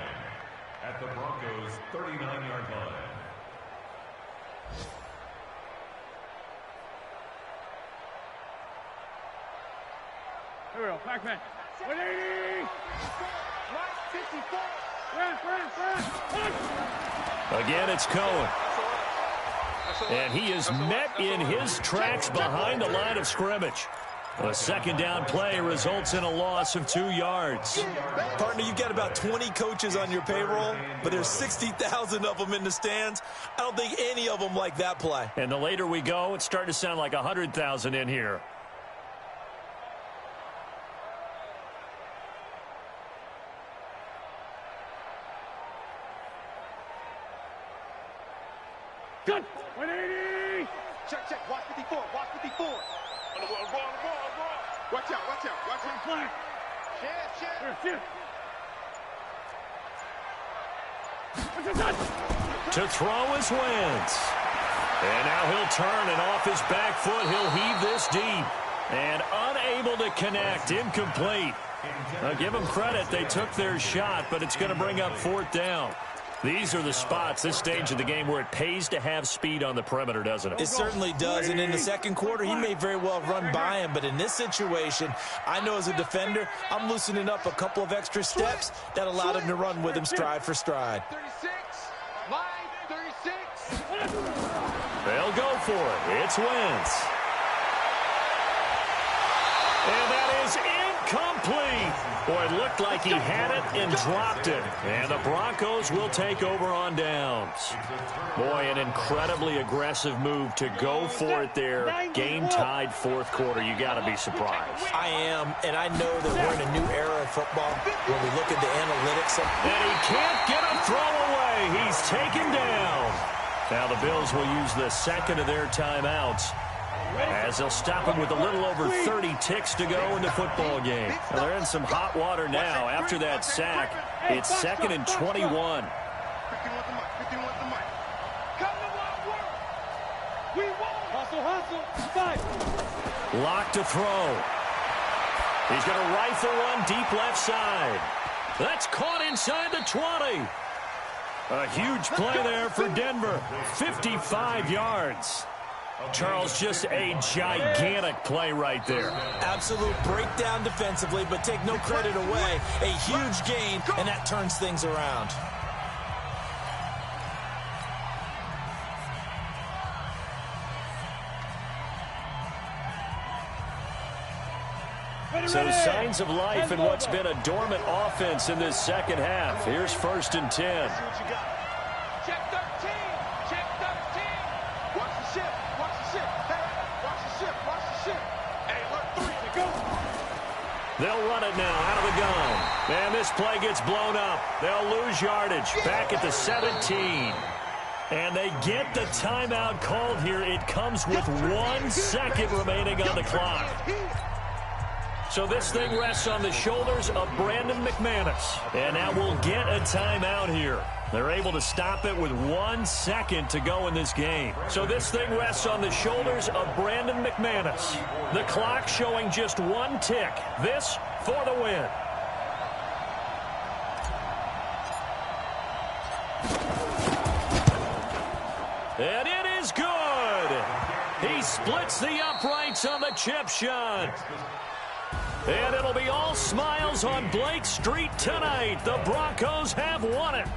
[SPEAKER 5] at the Broncos' 39-yard line.
[SPEAKER 7] Here we go. Back man. 180.
[SPEAKER 6] 54.
[SPEAKER 2] Again, it's Cohen. And he is met in his tracks behind the line of scrimmage. A 2nd down play results in a loss of 2 yards.
[SPEAKER 4] Partner, you've got about 20 coaches on your payroll, but there's 60,000 of them in the stands. I don't think any of them like that play.
[SPEAKER 2] And the later we go, it's starting to sound like 100,000 in here.
[SPEAKER 7] Good. 180.
[SPEAKER 6] Check. Watch 54. On the ball.
[SPEAKER 3] Watch out, watch out, watch out.
[SPEAKER 7] Flag.
[SPEAKER 6] Shit.
[SPEAKER 2] To throw is Wentz. And now he'll turn, and off his back foot, he'll heave this deep. And unable to connect, incomplete. Now give them credit, they took their shot, but it's going to bring up 4th down. These are the spots, this stage of the game, where it pays to have speed on the perimeter, doesn't it?
[SPEAKER 4] It certainly does, and in the second quarter, he may very well run by him, but in this situation, I know as a defender, I'm loosening up a couple of extra steps that allowed him to run with him stride for stride.
[SPEAKER 6] 36. Line 36.
[SPEAKER 2] They'll go for it. It's Wentz. And that is incomplete. Boy, it looked like he had it and dropped it. And the Broncos will take over on downs. Boy, an incredibly aggressive move to go for it there. Game tied 4th quarter. You got to be surprised.
[SPEAKER 4] I am, and I know that we're in a new era of football when we look at the analytics.
[SPEAKER 2] And he can't get a throw away. He's taken down. Now the Bills will use the second of their timeouts, as they'll stop him with a little over 30 ticks to go in the football game. Well, they're in some hot water now. After that sack, it's 2nd and 21.
[SPEAKER 3] 51 the mic, 51 the mic.
[SPEAKER 6] Come to work. We won.
[SPEAKER 7] Hustle. 5.
[SPEAKER 2] Lock to throw. He's going to rifle one deep left side. That's caught inside the 20. A huge play there for Denver. 55 yards. Charles, just a gigantic play right there.
[SPEAKER 4] Absolute breakdown defensively, but take no credit away. A huge gain, and that turns things around.
[SPEAKER 2] So signs of life in what's been a dormant offense in this second half. Here's 1st and 10.
[SPEAKER 6] Check 13. Check 13.
[SPEAKER 3] Watch the ship, watch the ship. Hey, watch the ship, watch the ship. Hey, look, 3 to go.
[SPEAKER 2] They'll run it now out of the gun. And this play gets blown up. They'll lose yardage back at the 17. And they get the timeout called here. It comes with 1 second remaining on the clock. So this thing rests on the shoulders of Brandon McManus. And now we'll get a timeout here. They're able to stop it with 1 second to go in this game. So this thing rests on the shoulders of Brandon McManus. The clock showing just 1 tick. This for the win. And it is good. He splits the uprights on the chip shot. And it'll be all smiles on Blake Street tonight. The Broncos have won it.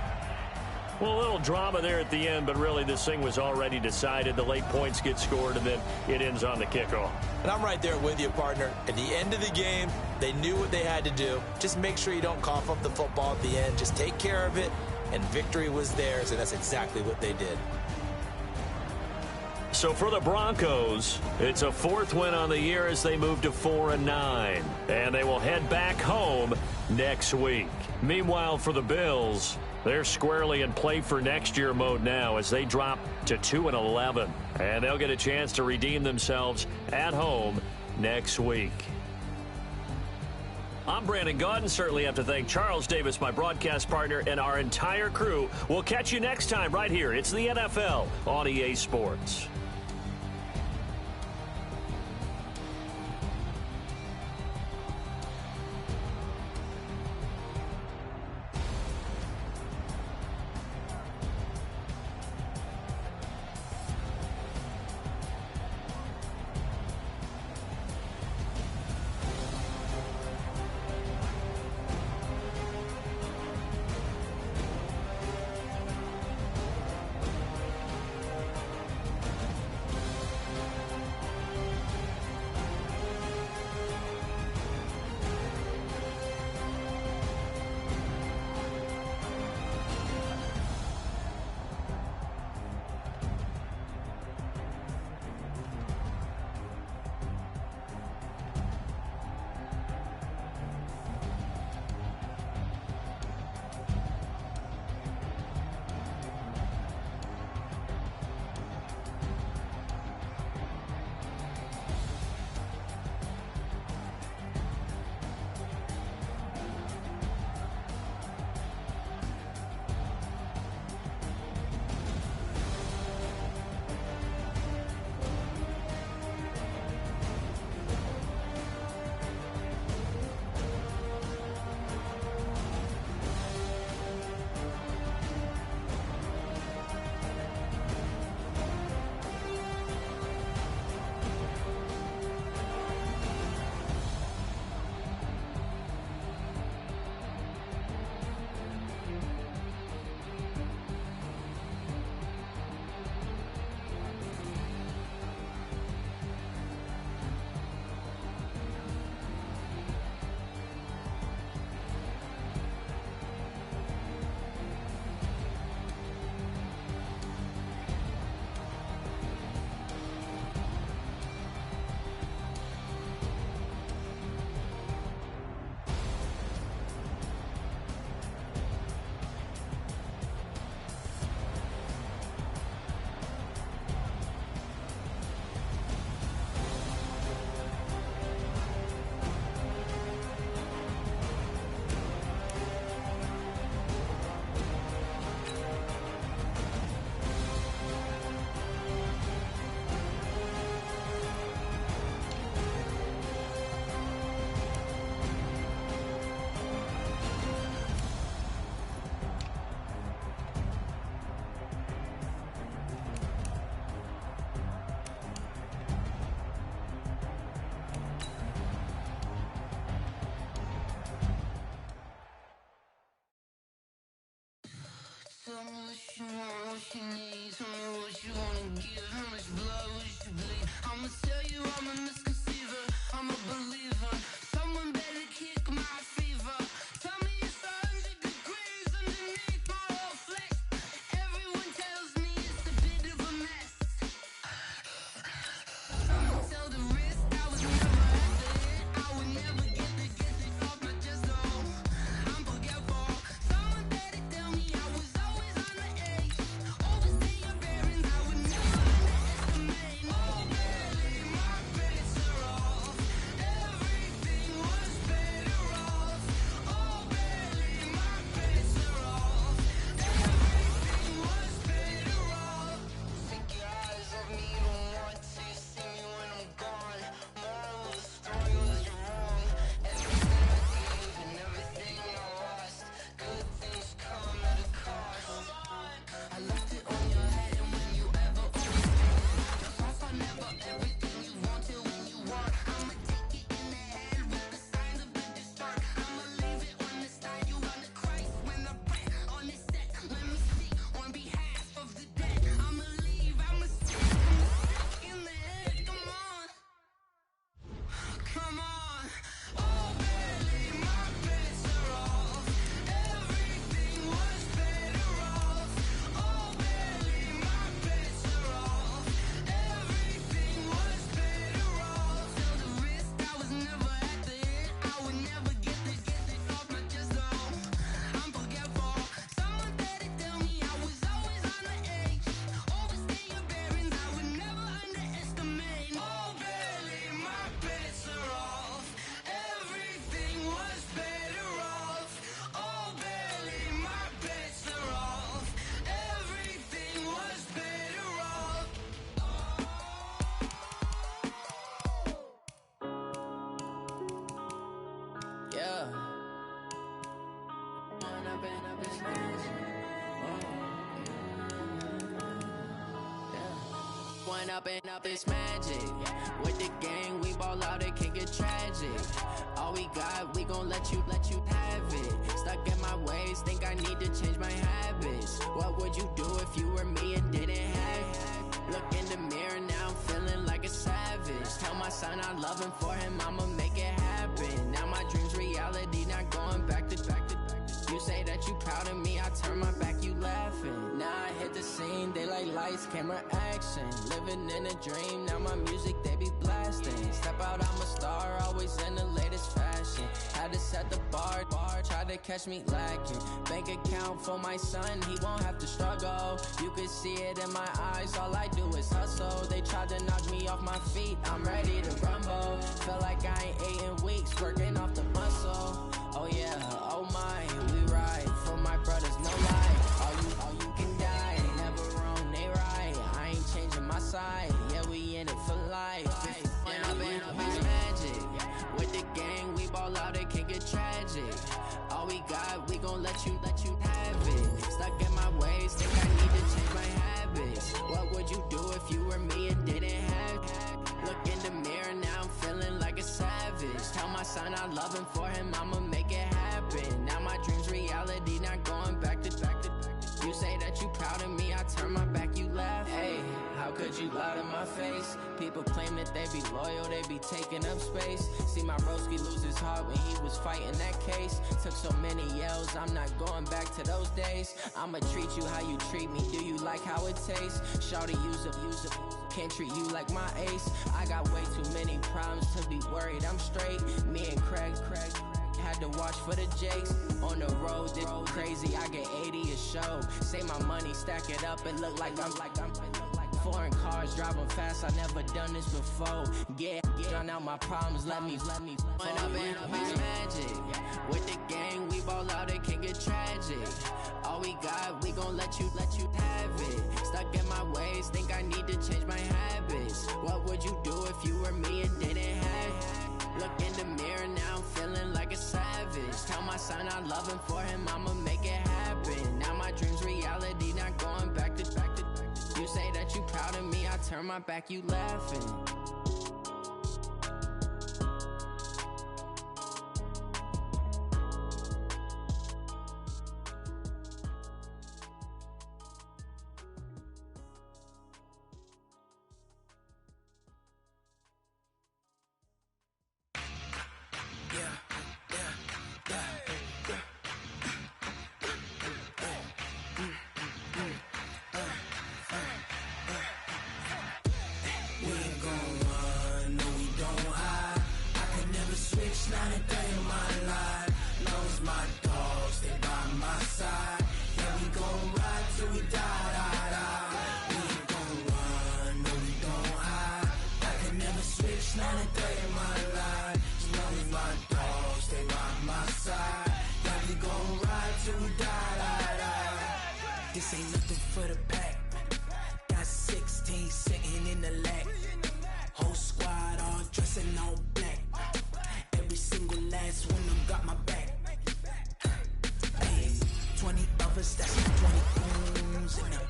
[SPEAKER 2] Well, a little drama there at the end, but really this thing was already decided. The late points get scored, and then it ends on the kickoff.
[SPEAKER 4] And I'm right there with you, partner. At the end of the game, they knew what they had to do. Just make sure you don't cough up the football at the end. Just take care of it, and victory was theirs, and that's exactly what they did.
[SPEAKER 2] So for the Broncos, it's a 4th win on the year as they move to 4-9. And they will head back home next week. Meanwhile, for the Bills, they're squarely in play for next year mode now as they drop to 2-11. And they'll get a chance to redeem themselves at home next week. I'm Brandon Gaudin. Certainly have to thank Charles Davis, my broadcast partner, and our entire crew. We'll catch you next time right here. It's the NFL on EA Sports.
[SPEAKER 1] Tell me what you want, what you need. Tell me what you wanna give. How much blood would you bleed? I'ma tell you I'm a misconceiver. I'm a believer. Someone better kick my fever. Tell me it's 100 degrees underneath my whole flesh. Everyone tells me it's a bit of a mess. Someone tell the risk I was never at the end. I would never get the off my chest. Oh, I'm forgetful. Someone better tell me I was always on the edge. Overstay your bearings. I would never underestimate. Oh, barely my bets are off. Everything was better off. Oh, barely my bets are off. Everything was better off. Take your eyes off me, you don't want to see me when I'm gone. Moral of the story was you're wrong. Everything I gave and everything I lost. Good things come at a cost. I left it on your head and when you ever overstay it. The thoughts are never everything you want till when you want. I'ma take it in the head with the signs of the distort. I'ma leave it on the side. You on the Christ when the breath on the set. Let me speak on behalf of the dead. I'ma leave, I'ma sick in the head. Come on. Come on. Oh, barely my bets are off. Everything was better off. Oh, barely my bets are off. Everything was better off. Till the risk I was never at the end. I would never get it off my chest. Oh, I'm forgetful. Someone better tell me I was always on the edge. Overstay your bearings. I would never underestimate. Oh, barely my bets are off. Everything was better off. Oh, barely my bets are off. Everything was better off. Yeah. One up and up is magic. With the gang, we ball out, it can get tragic. All we got, we gon' let you have it. Stuck in my ways, think I need to change my habits. What would you do if you were me and didn't have it? Look in the mirror now, I'm feeling like a savage. Tell my son I love him, for him I'ma make it happen. Now my dream's reality, not going back to. You say that you proud of me, I turn my back, you laughing. Now I hit the scene, they like lights, camera, action. Living in a dream, now my music, they be blasting. Step out, I'm a star, always in the latest fashion. Had to set the bar, try to catch me lacking. Bank account for my son, he won't have to struggle. You can see it in my eyes, all I do is hustle. They tried to knock me off my feet, I'm ready to rumble. Feel like I ain't ate in weeks, working off the muscle. Oh yeah, oh my, we ride for my brothers, no lie. All you can die, never wrong, they right. I ain't changing my side, yeah, we in it for life. And I've been magic. With the gang, we ball out, it can get tragic. All we got, we gon' let you have it. Stuck in my ways, think I need to change my habits. What would you do if you were me and didn't have it? Look in the mirror, now I'm feeling like a savage. Tell my son I love him, for him I'ma make it happen. Now my dream's reality, not going back to. You say that you proud of me, I turn my back, you laugh. Hey, how could you lie to my face? People claim that they be loyal, they be taking up space. See my broski lose his heart when he was fighting that case. Took so many yells, I'm not going back to those days. I'ma treat you how you treat me, do you like how it tastes? Shawty, use up, can't treat you like my ace. I got way too many problems to be worried, I'm straight. Me and Craig had to watch for the Jakes. On the road, this crazy, I get 80 a show. Say my money, stack it up, it look like I'm foreign cars, driving fast, I never done this before. Yeah, drown out my problems, let me When up and magic. With the gang, we ball out, it can get tragic. All we got, we gon' let you have it. Stuck in my ways, think I need to change my habits. What would you do if you were me and didn't have it? Look in the mirror, now I'm feeling like a savage. Tell my son I love him, for him I'ma make it happen. Now my dream's reality, not going back to. You say that you proud of me, I turn my back, you laughing.
[SPEAKER 8] till we die. This ain't nothing for the pack. Got 16 sitting in the lap. Whole squad all dressing all black. Every single last one of them got my back. Hey, 20 of us, that's 20 goons. And the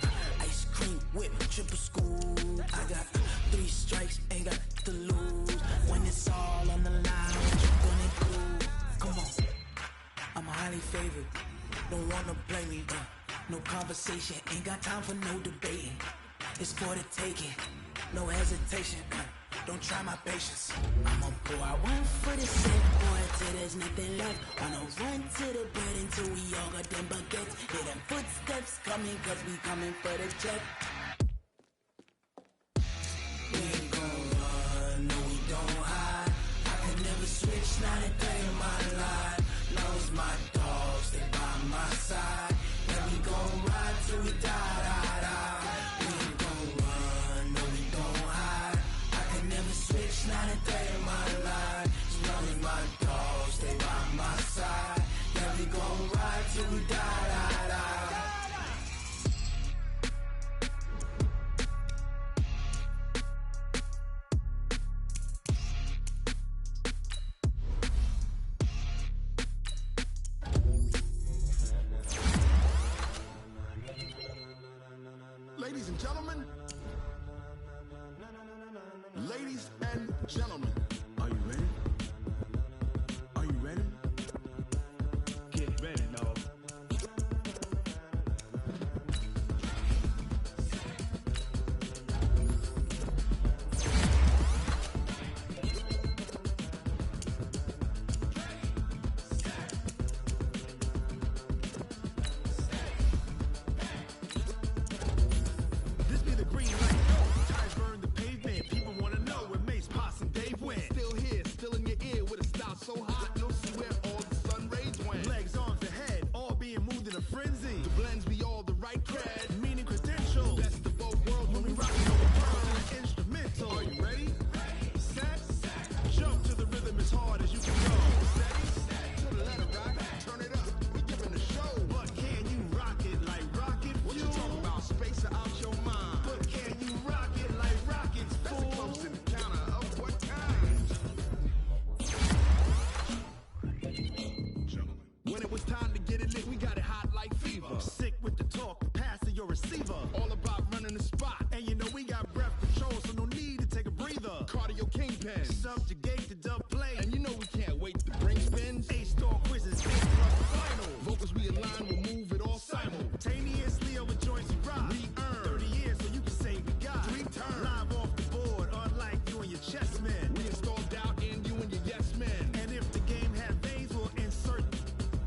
[SPEAKER 8] ice cream whip, triple scoop. I got 3 strikes, ain't got to lose. When it's all on the line, what you gonna do? Come on, I'm highly favored. Don't wanna play me, no conversation. Ain't got time for no debating. It's for the taking, no hesitation. Don't try my patience. I'ma pour out one for the set, boy, till there's nothing left. Wanna run to the bed until we all got them baguettes. Hear them footsteps coming, cause we coming for the jet. We ain't gon' run, no we don't hide. I can never switch, not a day in my life. Knows my dogs, they by my side. Yeah, we gon' ride till we die. We ain't gon' run, no we don't hide. I can never switch, not a day in my life. As long as my dogs, they by my side. Yeah, we gon' ride till we die.
[SPEAKER 9] Ladies and gentlemen, ladies and gentlemen, are you ready? Are you ready? Get ready, dog. Subjugate the dub play, and you know we can't wait to bring spins. 8-star quizzes, 8 plus the final. Vocals we align, we'll move it all simultaneously over joints we rock. We earn 30 years, so you can say we got 3 turns live off the board, unlike you and your chess men. We install doubt in you and your yes men. And if the game had veins, we'll insert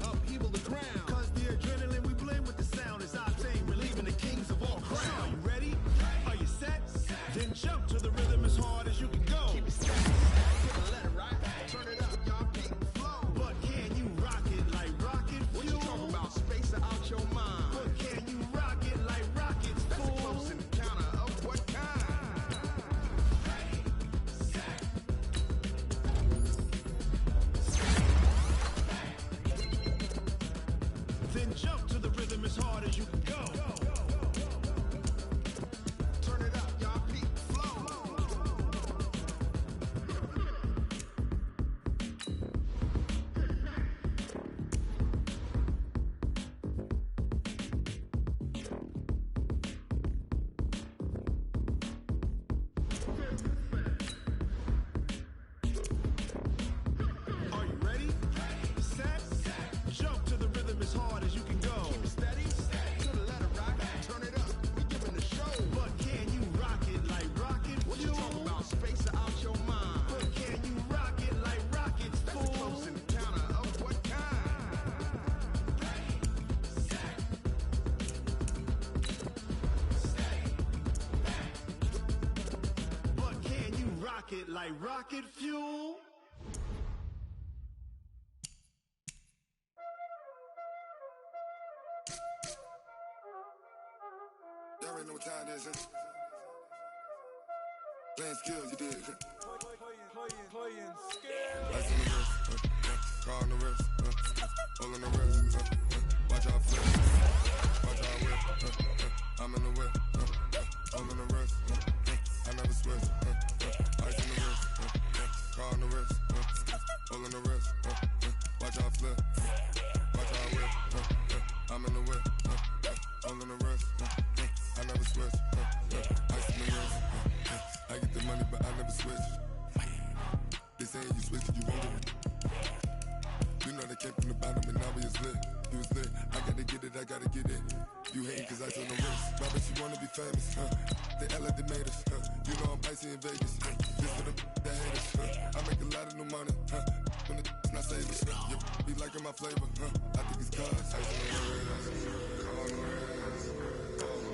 [SPEAKER 9] upheaval the ground. Cause the adrenaline we blend with the sound is our thing, relieving the kings of all crowns. So are you ready? Are you set? Then jump to the rhythm as hard as you can go. Keep it steady. Let it ride. Turn it up, y'all keep the flow. But can you rock it like rocket fuel? What you talking about? Space out your mind. But can you rock it like rockets, fool? That's a close encounter of what kind? Ready, set, then jump to the rhythm as hard as you can go. Turn it up, y'all keep the flow. Are you ready? Set, jump to the rhythm as hard as you can go. Keep it steady, to the letter rock. Turn it up, we giving the show. But can you rock it like rocket fuel? What you talking about? Space out your mind. But can you rock it like rockets, fool? That's a close encounter of what kind? But can you rock it like rocket fuel?
[SPEAKER 10] Y'all already know what time it is, huh? Playing skills, you did. Playing skills. Lights on the wrist, car on the wrist, all on the wrist, watch You was lit. I gotta get it, I gotta get it. You hating cause I took no risks. But you wanna be famous, huh? They act like they made us, huh? You know I'm icy in Vegas. This for the that hate us, huh? I make a lot of new money, huh? When the not saving, you be liking my flavor, huh? I think it's cause ice on the wrist, on the wrist, on the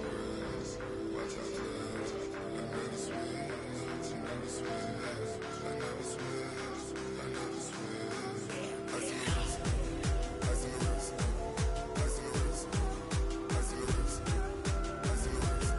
[SPEAKER 10] wrist. Watch out, cuz I never switch, I never switch, I never switch, I never switch. Ice on the wrist, ice on the wrist, ice on the wrist, ice on the wrist, ice on the wrist.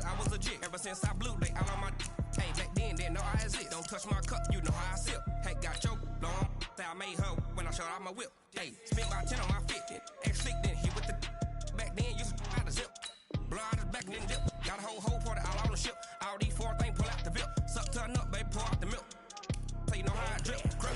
[SPEAKER 11] I was legit ever since I blew they all on my hey back then didn't know I exist. Don't touch my cup, you know how I sip. Hey, got your long that I made her when I showed out my whip. Hey, spent about 10 on my fit, ex slick then hit with the back then used to out the zip. Blow out his back and then dip. Got a whole party all on the ship. All these four things pull out the VIP. Suck turn up, baby, pour out the milk. So you know how I drip. Crap.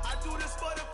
[SPEAKER 9] I do this for the